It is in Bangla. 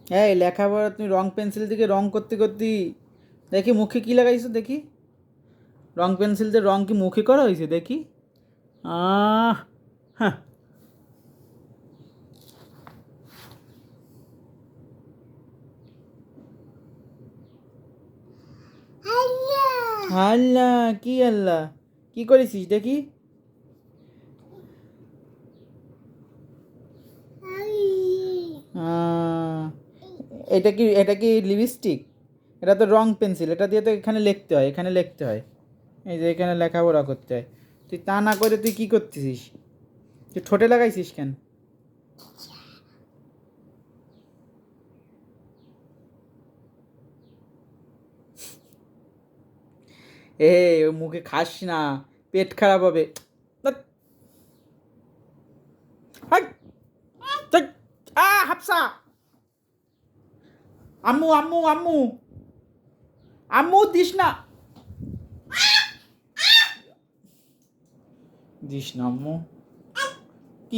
এই লেখাপড়া তুমি রং পেন্সিল থেকে রং করতে করতে দেখি মুখে কি লাগাইছো দেখি, রং পেন্সিল দিয়ে রং কি মুখে করা হয়েছে দেখি। আহ হ্যাঁ। আল্লাহ কি আল্লাহ কি করেছিস দেখি। আহ, এটা কি লিপস্টিক? এটা তো রং পেন্সিল, এটা দিয়ে তো এখানে লিখতে হয়, এখানে লিখতে হয়, এই যে এখানে লেখাপড়া করতে হয়। তুই তা না করে তুই কি করতেছিস? তুই ঠোঁটে লাগাইছিস কেন? এ ও মুখে খাস না, পেট খারাপ হবে। ধ্যাৎ, হাই, ধ্যাৎ, হাফসা। আম্মু আম্মু আম্মু আম্মু দিস না, দিস না আম্মু। কি